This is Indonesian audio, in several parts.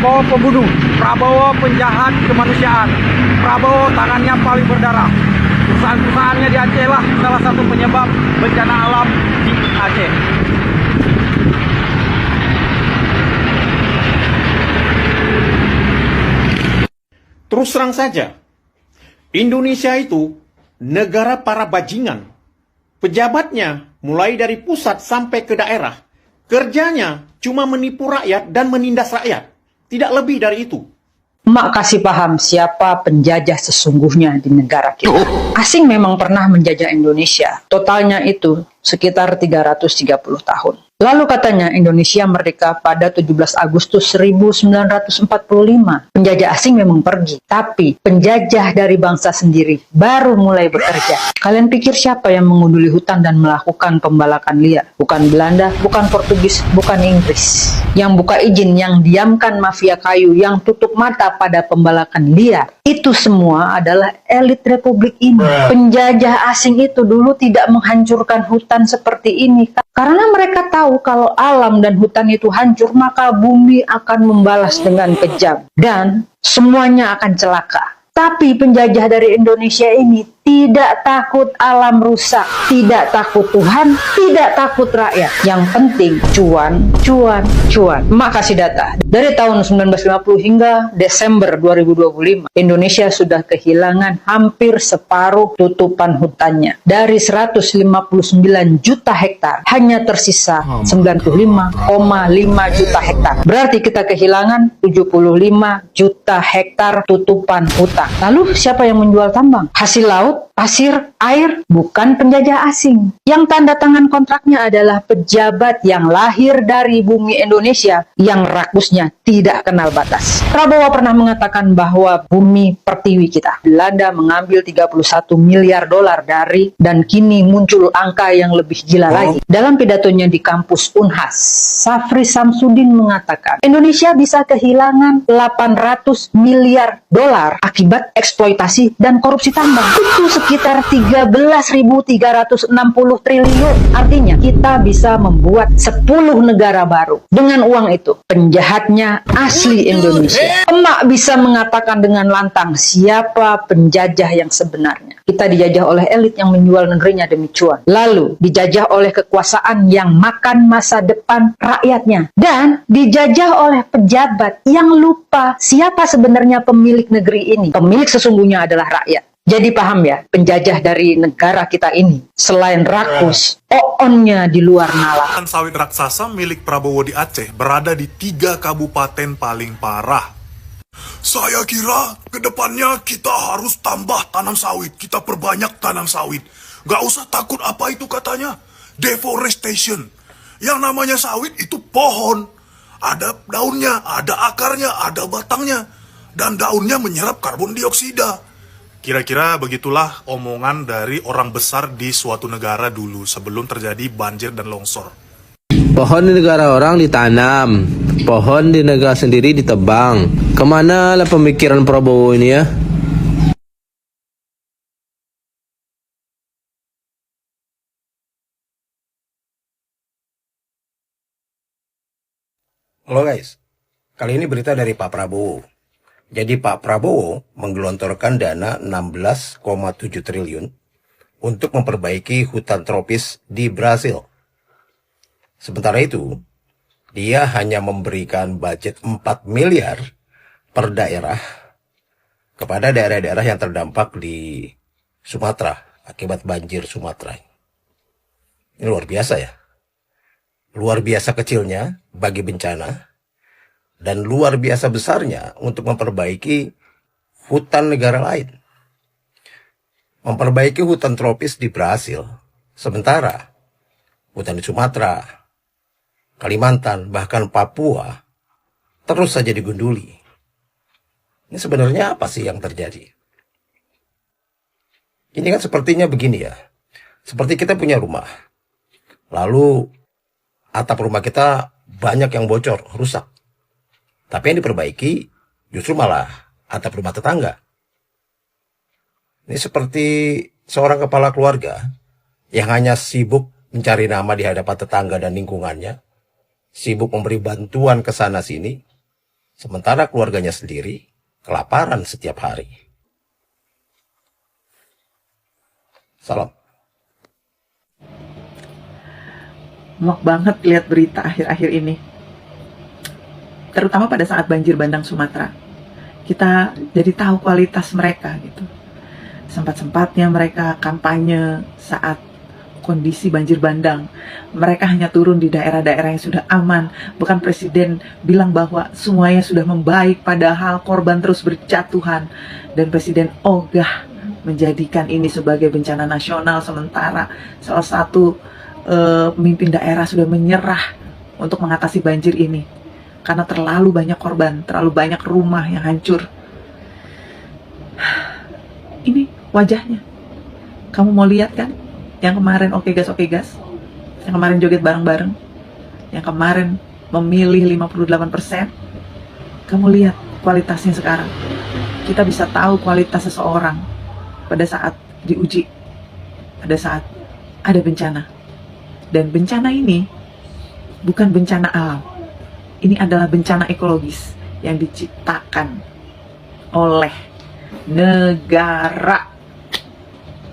Prabowo pembunuh, Prabowo penjahat kemanusiaan, Prabowo tangannya paling berdarah. Perusahaan-perusahaannya di Aceh lah salah satu penyebab bencana alam di Aceh. Terus terang saja, Indonesia itu negara para bajingan. Pejabatnya mulai dari pusat sampai ke daerah, kerjanya cuma menipu rakyat dan menindas rakyat. Tidak lebih dari itu. Mak kasih paham siapa penjajah sesungguhnya di negara kita. Asing memang pernah menjajah Indonesia. Totalnya itu sekitar 330 tahun. Lalu katanya Indonesia merdeka pada 17 Agustus 1945. Penjajah asing memang pergi, tapi penjajah dari bangsa sendiri baru mulai bekerja. Kalian pikir siapa yang mengunduli hutan dan melakukan pembalakan liar? Bukan Belanda, bukan Portugis, bukan Inggris. Yang buka izin, yang diamkan mafia kayu, yang tutup mata pada pembalakan liar. Itu semua adalah elit republik ini. Penjajah asing itu dulu tidak menghancurkan hutan seperti ini. Karena mereka tahu kalau alam dan hutan itu hancur, maka bumi akan membalas dengan kejam. Dan semuanya akan celaka. Tapi penjajah dari Indonesia ini tidak takut alam rusak, tidak takut Tuhan, tidak takut rakyat. Yang penting cuan, cuan, cuan. Mak kasih data. Dari tahun 1950 hingga Desember 2025, Indonesia sudah kehilangan hampir separuh tutupan hutannya. Dari 159 juta hektar, hanya tersisa 95,5 juta hektar. Berarti kita kehilangan 75 juta hektar tutupan hutan. Lalu siapa yang menjual tambang? Hasil laut, pasir, air, bukan penjajah asing. Yang tanda tangan kontraknya adalah pejabat yang lahir dari bumi Indonesia yang rakusnya tidak kenal batas. Prabowo pernah mengatakan bahwa bumi pertiwi kita. Belanda mengambil 31 miliar dolar dari, dan kini muncul angka yang lebih gila lagi. Dalam pidatonya di kampus Unhas, Safri Samsudin mengatakan Indonesia bisa kehilangan 800 miliar dolar akibat eksploitasi dan korupsi tambang. Itu sekitar 13.360 triliun. Artinya kita bisa membuat 10 negara baru dengan uang itu. Penjahatnya asli Indonesia. Emak bisa mengatakan dengan lantang siapa penjajah yang sebenarnya. Kita dijajah oleh elit yang menjual negerinya demi cuan. Lalu dijajah oleh kekuasaan yang makan masa depan rakyatnya. Dan dijajah oleh pejabat yang lupa siapa sebenarnya pemilik negeri ini. Pemilik sesungguhnya adalah rakyat. Jadi paham ya, penjajah dari negara kita ini, selain rakus, oonnya di luar nalar. Lahan sawit raksasa milik Prabowo di Aceh berada di 3 kabupaten paling parah. Saya kira ke depannya kita harus tambah tanam sawit. Kita perbanyak tanam sawit. Gak usah takut apa itu katanya. Deforestation. Yang namanya sawit itu pohon. Ada daunnya, ada akarnya, ada batangnya. Dan daunnya menyerap karbon dioksida. Kira-kira begitulah omongan dari orang besar di suatu negara dulu sebelum terjadi banjir dan longsor. Pohon di negara orang ditanam, pohon di negara sendiri ditebang. Kemana lah pemikiran Prabowo ini ya? Halo guys, kali ini berita dari Pak Prabowo. Jadi Pak Prabowo menggelontorkan dana 16,7 triliun untuk memperbaiki hutan tropis di Brasil. Sementara itu, dia hanya memberikan budget 4 miliar per daerah kepada daerah-daerah yang terdampak di Sumatera akibat banjir Sumatera. Ini luar biasa ya. Luar biasa kecilnya bagi bencana. Dan luar biasa besarnya untuk memperbaiki hutan negara lain. Memperbaiki hutan tropis di Brasil. Sementara hutan di Sumatera, Kalimantan, bahkan Papua terus saja digunduli. Ini sebenarnya apa sih yang terjadi? Ini kan sepertinya begini ya. Seperti kita punya rumah. Lalu atap rumah kita banyak yang bocor, rusak. Tapi yang diperbaiki justru malah atap rumah tetangga. Ini seperti seorang kepala keluarga yang hanya sibuk mencari nama di hadapan tetangga dan lingkungannya, sibuk memberi bantuan ke sana sini, sementara keluarganya sendiri kelaparan setiap hari. Salam. Muak banget lihat berita akhir-akhir ini, terutama pada saat banjir bandang Sumatera. Kita jadi tahu kualitas mereka gitu. Sempat-sempatnya mereka kampanye saat kondisi banjir bandang. Mereka hanya turun di daerah-daerah yang sudah aman. Bukan presiden bilang bahwa semuanya sudah membaik, padahal korban terus berjatuhan. Dan presiden ogah menjadikan ini sebagai bencana nasional, sementara salah satu pemimpin daerah sudah menyerah untuk mengatasi banjir ini. Karena terlalu banyak korban, terlalu banyak rumah yang hancur. Ini wajahnya. Kamu mau lihat kan? Yang kemarin oke gas, yang kemarin joget bareng-bareng, yang kemarin memilih 58%, kamu lihat kualitasnya sekarang. Kita bisa tahu kualitas seseorang pada saat diuji, pada saat ada bencana. Dan bencana ini bukan bencana alam, ini adalah bencana ekologis yang diciptakan oleh negara.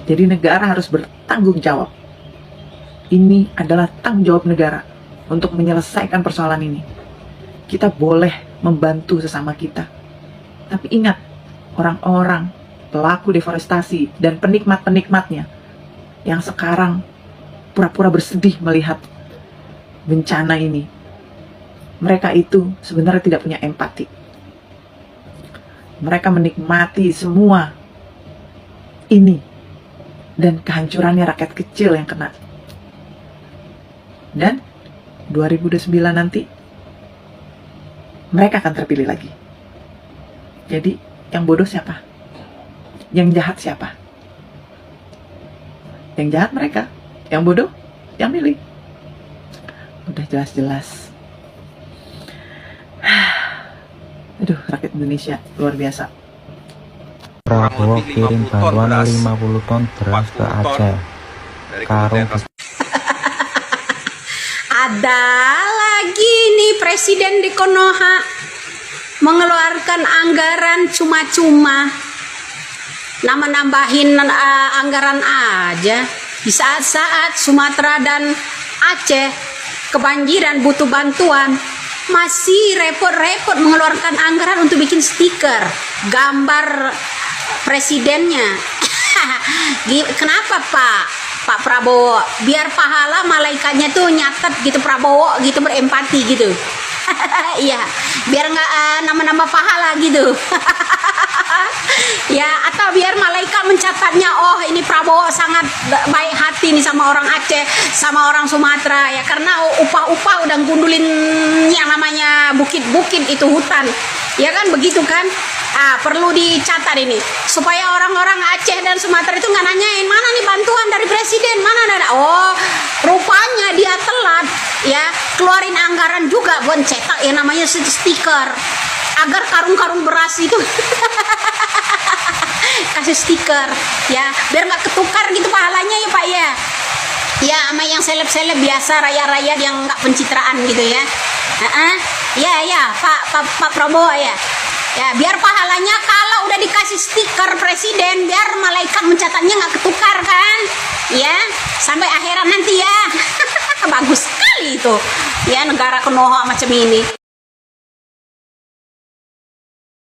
Jadi negara harus bertanggung jawab. Ini adalah tanggung jawab negara untuk menyelesaikan persoalan ini. Kita boleh membantu sesama kita. Tapi ingat, orang-orang pelaku deforestasi dan penikmat-penikmatnya yang sekarang pura-pura bersedih melihat bencana ini, mereka itu sebenarnya tidak punya empati. Mereka menikmati semua ini dan kehancurannya rakyat kecil yang kena. Dan 2029 nanti mereka akan terpilih lagi. Jadi yang bodoh siapa? Yang jahat siapa? Yang jahat mereka, yang bodoh yang milih. Udah jelas-jelas. Aduh, rakyat Indonesia luar biasa. Prabowo kirim bantuan 50 ton beras ke Aceh. Karung Ada lagi nih presiden di Konoha mengeluarkan anggaran cuma-cuma, nambahin anggaran aja. Di saat-saat Sumatera dan Aceh kebanjiran butuh bantuan, masih repot-repot mengeluarkan anggaran untuk bikin stiker gambar presidennya. Kenapa Pak Prabowo? Biar pahala malaikatnya tuh nyatet gitu, Prabowo gitu berempati gitu. Iya, biar nggak nambah-nambah pahala gitu. Ya, atau biar malaikat mencatatnya, oh ini Prabowo sangat baik hati nih sama orang Aceh, sama orang Sumatera ya, karena upah-upah udah gundulin yang namanya bukit-bukit itu hutan. Ya kan begitu kan? Perlu dicatat ini supaya orang-orang Aceh dan Sumatera itu nggak nanyain mana nih bantuan dari presiden, mana ada. Oh, rupanya dia telat ya, keluarin anggaran juga buat cetak yang namanya stiker agar karung-karung beras itu kasih stiker ya, biar nggak ketukar gitu pahalanya ya Pak ya. Ya, sama yang seleb-seleb biasa, rakyat-rakyat yang nggak pencitraan gitu ya. Ya Pak Prabowo ya. Ya, biar pahalanya kalau udah dikasih stiker presiden, biar malaikat mencatatnya nggak ketukar kan? Ya, sampai akhirat nanti ya. Bagus sekali itu. Ya, negara Konoha macam ini.